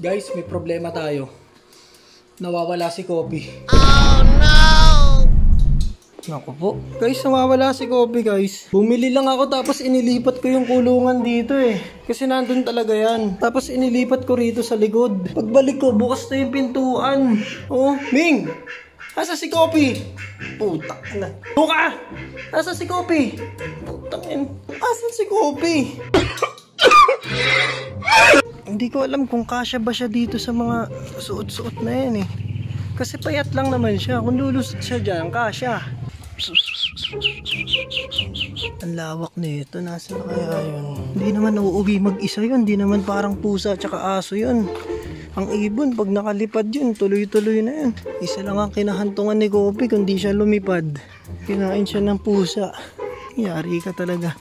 Guys, may problema tayo. Nawawala si Kopi. Oh no! Naku po. Guys, nawawala si Kopi guys. Bumili lang ako tapos inilipat ko yung kulungan dito eh. Kasi nandun talaga yan. Tapos inilipat ko rito sa likod. Pagbalik ko, bukas na yung pintuan. Oh, Ming! Asa si Kopi? Putak na. Buka! Asa si Kopi? Putang yan. Asa si Kopi? Hindi ko alam kung kasya ba siya dito sa mga suot-suot na yan eh. Kasi payat lang naman siya. Kung lulusot siya dyan, kasya. Ang lawak nito. Nasaan na kaya yun? Hindi naman uuwi mag-isa yun. Hindi naman parang pusa tsaka aso yun. Ang ibon, pag nakalipad yun, tuloy-tuloy na yun. Isa lang ang kinahantungan ni Kopi kung di siya lumipad. Kinain siya ng pusa. Yari ka talaga.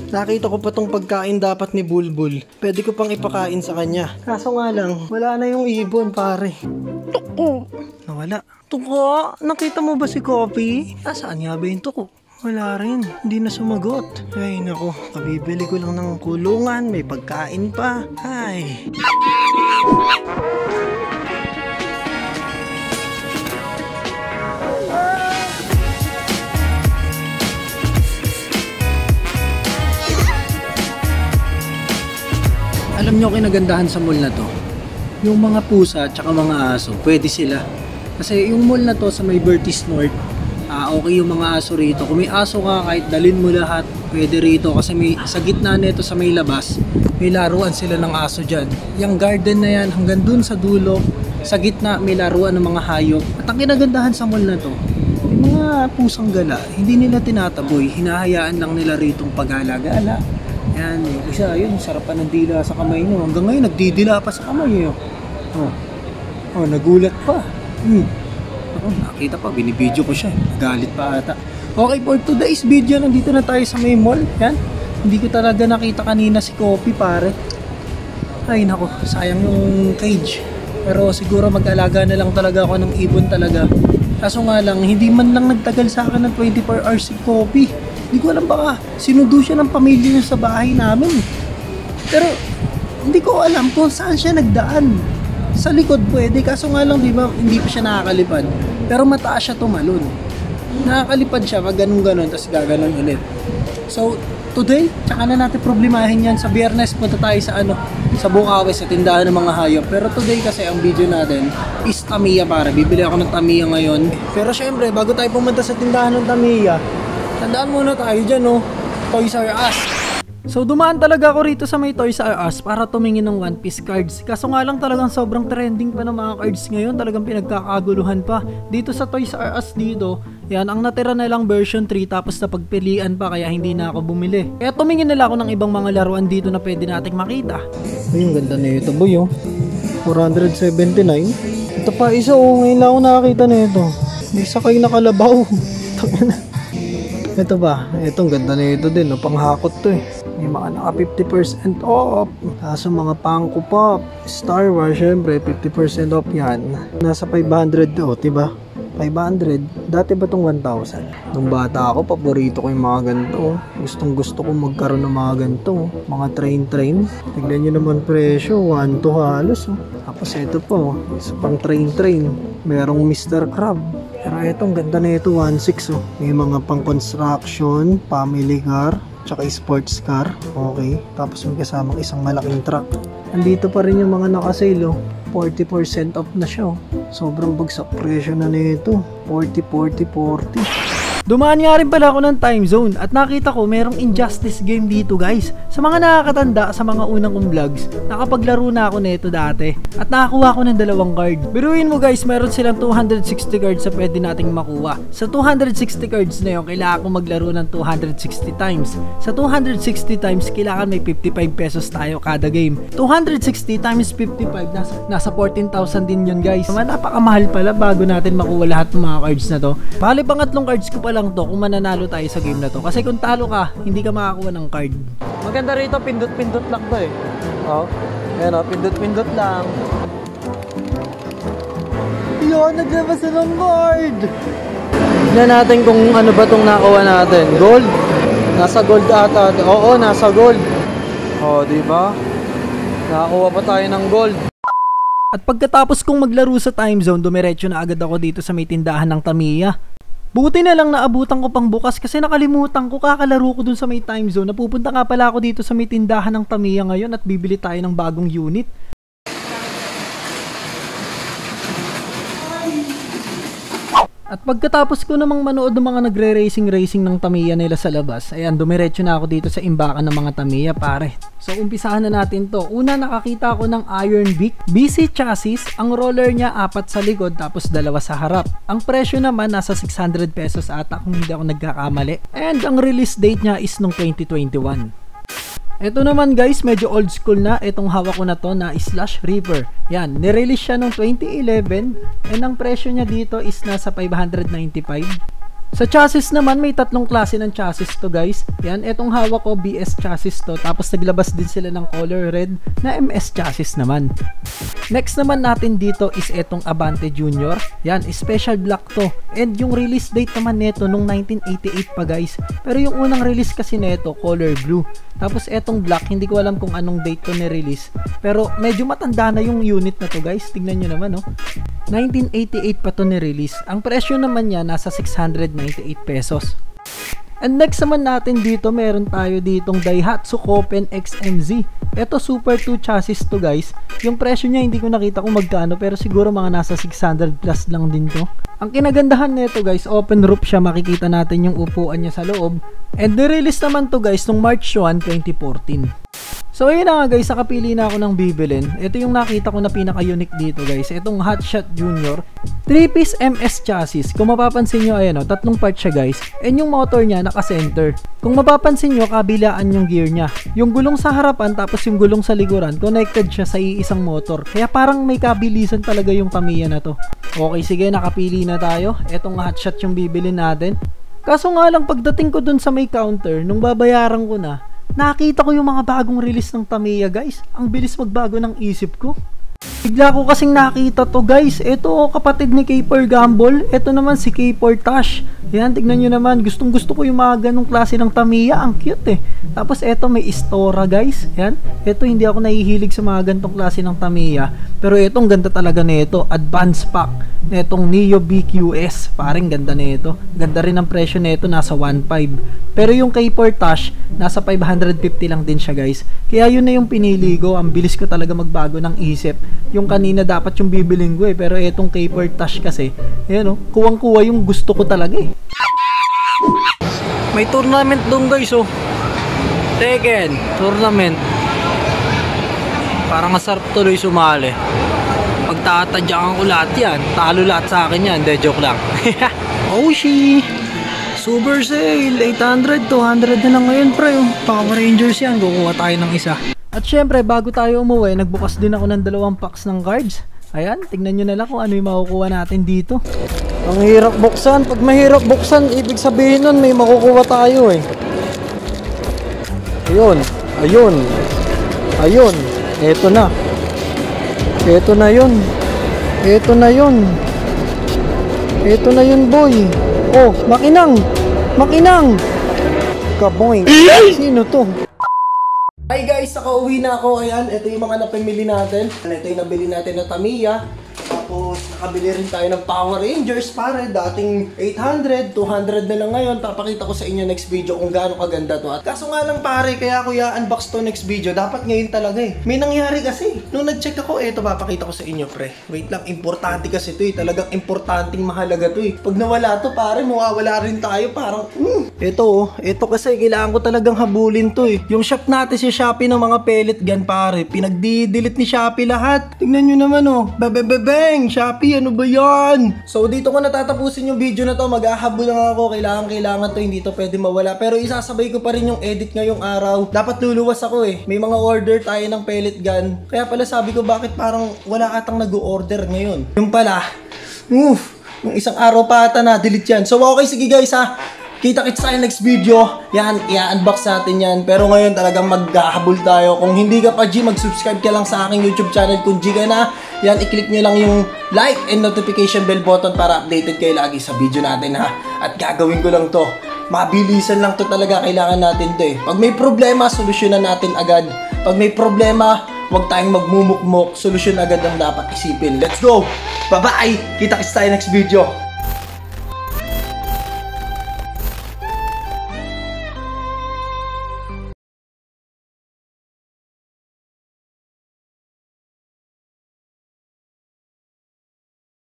Nakita ko pa tong pagkain dapat ni Bulbul. Pwede ko pang ipakain sa kanya. Kaso nga lang, wala na yung ibon pare. Tuko! Nawala. Tuko! Nakita mo ba si Kopi? Saan nga ba yung tuko? Wala rin. Hindi na sumagot. Ay nako, kabibili ko lang ng kulungan. May pagkain pa. Ay. Alam nyo kinagandahan sa mall na to, yung mga pusa at mga aso, pwede sila. Kasi yung mall na to sa may Vertis North, okay yung mga aso rito. Kung may aso ka, kahit dalhin mo lahat, pwede rito. Kasi may, sa gitna nito sa may labas, may laruan sila ng aso dyan. Yung garden na yan, hanggang dun sa dulo, sa gitna may laruan ng mga hayop. At ang kinagandahan sa mall na to, yung mga pusang gala, hindi nila tinataboy, hinahayaan lang nila ritong pag-alagala. Yan, yung isa, yun, sarapan ng dila sa kamay nyo. Hanggang ngayon, nagdidila pa sa kamay nyo. Oh, nagulat pa. Nakita pa, binibidyo ko siya. Nagalit pa ata. Okay, for today's video, nandito na tayo sa may mall. Yan, hindi ko talaga nakita kanina si Kopi, pare. Ay, nako, sayang yung cage. Pero siguro mag-alaga na lang talaga ako ng ibon talaga. Kaso nga lang, hindi man lang nagtagal sa akin ng 24 hours si Kopi. Hindi ko alam baka sinundo siya ng pamilya niya sa bahay namin. Pero hindi ko alam kung saan siya nagdaan. Sa likod pwede, kaso nga lang diba, hindi pa siya nakakalipad. Pero mataas siya tumalon. Nakakalipad siya pag ganun-ganon, tapos gaganon ulit. So today, tsaka na natin problemahin yan. Sa Biyernes punta tayo sa sa Bukawi, sa tindahan ng mga hayop. Pero today kasi ang video natin is Tamiya para. Bibili ako ng Tamiya ngayon. Pero syempre, bago tayo pumunta sa tindahan ng Tamiya, tandaan muna tayo dyan, no? Toys R Us. So dumaan talaga ako rito sa may Toys R Us para tumingin ng One Piece cards. Kaso nga lang talagang sobrang trending pa ng mga cards ngayon. Talagang pinagkakaguluhan pa. Dito sa Toys R Us dito, yan, ang natira na lang version 3 tapos napagpilian pa kaya hindi na ako bumili. Kaya tumingin nila ako ng ibang mga laruan dito na pwede nating makita. Ay, yung ganda na ito, boy, oh. 479. Ito pa isa, oh. Ngayon lang ako nakakita na ito. May sakay na kalabaw. Ito ba? Itong ganda na ito din, no? Panghakot to eh. May mga naka 50% off. Kaso mga Funko Pop, Star Wars, syempre 50% off yan. Nasa 500 to, diba? 500. Dati ba itong 1,000? Nung bata ako, paborito ko yung mga ganito. Gustong gusto ko magkaroon ng mga ganito. Mga train. Tignan nyo naman presyo, 1 to halos. Tapos ito po, isa pang train. Merong Mr. Crab. Pero itong ganda na ito, 1.6 oh. May mga pang construction, family car, tsaka sports car. Okay. Tapos may kasamang isang malaking truck. Andito pa rin yung mga nakasale oh. 40% off na siya oh. Sobrang bagsak presyo na nito. 40. Dumaan nga rin pala ako ng time zone at nakita ko merong Injustice game dito guys. Sa mga nakakatanda sa mga unang kong vlogs, nakapaglaro na ako nito dati at nakakuha ko ng 2 card. Biruin mo guys, meron silang 260 cards na pwede nating makuha. Sa 260 cards na yun, kailangan ko maglaro ng 260 times. Sa 260 times, kailangan may 55 pesos tayo kada game. 260 times 55, nasa 14,000 din yun guys. Napakamahal pala bago natin makuha lahat ng mga cards na to. Bali, pangatlong cards ko pa lang to kung mananalo tayo sa game na to. Kasi kung talo ka, hindi ka makakuha ng card. Maganda rito, pindot-pindot lang to eh. Oh, ayan o, pindot-pindot lang. Yun, naglabas na ng card! Tignan natin kung ano ba itong nakuha natin. Gold? Nasa gold ata. Oo, nasa gold. Oh, diba? Nakakuha pa tayo ng gold. At pagkatapos kong maglaro sa time zone, dumiretso na agad ako dito sa may tindahan ng Tamiya. Buti na lang naabutan ko pang bukas kasi nakalimutan ko, kakalaro ko dun sa may time zone. Napupunta nga pala ako dito sa may tindahan ng Tamiya ngayon at bibili tayo ng bagong unit. At pagkatapos ko namang manood ng mga nagre-racing ng Tamiya nila sa labas, ayan, dumiretso na ako dito sa imbakan ng mga Tamiya, pare. So, umpisahan na natin to. Una, nakakita ako ng Iron Beak BC chassis. Ang roller niya 4 sa likod tapos 2 sa harap. Ang presyo naman nasa 600 pesos ata kung hindi ako nagkakamali. And ang release date niya is nung 2021. Ito naman guys, medyo old school na. Itong hawak ko na to na Slash Reaper. Yan, nirelease siya noong 2011 and ang presyo niya dito is nasa 595. Sa chassis naman, may 3 klase ng chassis to guys. Yan, itong hawak ko BS chassis to. Tapos naglabas din sila ng color red na MS chassis naman. Next naman natin dito is itong Avante Junior. Yan, special black to. And yung release date naman nito nung 1988 pa guys. Pero yung unang release kasi nito, color blue. Tapos etong black, hindi ko alam kung anong date to ni-release. Pero medyo matanda na yung unit na to guys. Tignan nyo naman, oh. 1988 pa to ni-release. Ang presyo naman niya nasa 698 pesos. And next naman natin dito, meron tayo ditong Daihatsu Kopen XMZ. Ito Super 2 chassis to guys. Yung presyo niya hindi ko nakita kung magkano, pero siguro mga nasa 600 plus lang din to. Ang kinagandahan nito guys, open roof siya, makikita natin yung upuan niya sa loob. And nirelease naman to guys nung March 1, 2014. So ayun na nga guys, nakapili na ako ng bibilin. Ito yung nakita ko na pinaka-unique dito guys. Itong Hotshot Junior 3-piece MS chassis. Kung mapapansin nyo, ayan o, 3 parts siya guys. And yung motor niya naka-center. Kung mapapansin nyo, kabilaan yung gear niya. Yung gulong sa harapan tapos yung gulong sa likuran, connected siya sa iisang motor. Kaya parang may kabilisan talaga yung Tamiya na to. Okay, sige, nakapili na tayo. Itong Hotshot yung bibilin natin. Kaso nga lang, pagdating ko dun sa may counter, nung babayaran ko na, nakita ko yung mga bagong release ng Tamiya guys. Ang bilis magbago ng isip ko. Bigla ko kasing nakita to guys. Ito kapatid ni K4 Gamble. Ito naman si K4 Tash. Yan, tignan nyo naman. Gustong gusto ko yung mga ganong klase ng Tamiya. Ang cute eh. Tapos ito may Istora guys. Yan. Ito hindi ako nahihilig sa mga ganitong klase ng Tamiya. Pero itong ganda talaga nito. Advanced pack. Netong Neo BQS. Parang ganda nito. Ganda rin ang presyo nito. Nasa 1.5. Pero yung K4 Tash, nasa 550 lang din siya guys. Kaya yun na yung pinili ko. Ang bilis ko talaga magbago ng isip. Yung kanina dapat yung bibiling ko eh. Pero itong K4 Tash kasi, ayan oh, kuwang-kuwa yung gusto ko talaga eh. May tournament doon guys oh. Tekken, tournament. Parang masarap tuloy sumali. Pagtatadyakan ko lahat yan. Talo lahat sa akin yan. De, joke lang. Oshi! Super sale! 800, 200 na lang ngayon pre. Power Rangers yan. Kukuha tayo ng isa. At syempre, bago tayo umuwi, nagbukas din ako ng 2 packs ng cards. Ayan, tignan nyo na lang kung ano yung makukuha natin dito. Ang hirap buksan. Pag mahirap buksan, ibig sabihin nun may makukuha tayo eh. Ayun. Ayun. Ayun. Eto na. Eto na yun. Eto na yun. Eto na yun boy. Oh, makinang. Makinang. Kaboing. Sino to? Hi guys, nakauwi na ako. Ayan, ito yung mga napamili natin. Ito yung nabili natin na Tamiya. Tapos nakabili rin tayo ng Power Rangers pare. Dating 800, 200 na lang ngayon. Papakita ko sa inyo next video kung gaano kaganda to. At kaso nga lang pare, kaya ako i-unbox to next video. Dapat ngayon talaga eh. May nangyari kasi. Nung nag-check ako, ito papakita ko sa inyo pre. Wait lang, importante kasi to eh. Talagang importanteng mahalaga to eh. Pag nawala to pare, mawawala rin tayo. Parang, ito oh. Ito kasi kailangan ko talagang habulin to eh. Yung shop natin si Shopee ng mga pellet gun pare. Pinag-delete ni Shopee lahat. Tingnan nyo naman oh. Bebebebeng! Shopee, ano ba yan? So dito ko natatapusin yung video na to. Mag-ahabol lang ako. Kailangan to. Hindi to pwede mawala. Pero isasabay ko pa rin yung edit ngayong araw. Dapat luluwas ako eh. May mga order tayo ng pellet gun. Kaya pala sabi ko bakit parang wala atang nag-order ngayon. Yung pala, yung isang araw pa ata na delete yan. So okay, sige guys ha. Kita-kits tayo next video. Yan, i-unbox natin yan. Pero ngayon talagang maghahabol tayo. Kung hindi ka pa G, mag-subscribe ka lang sa aking YouTube channel. Kung G ka na, yan, i-click nyo lang yung like and notification bell button para updated kayo lagi sa video natin ha. At gagawin ko lang to. Mabilisan lang to talaga. Kailangan natin to eh. Pag may problema, solusyonan natin agad. Pag may problema, huwag tayong magmumukmok, solusyon agad ang dapat isipin. Let's go! Bye-bye! Kita-kits tayo next video.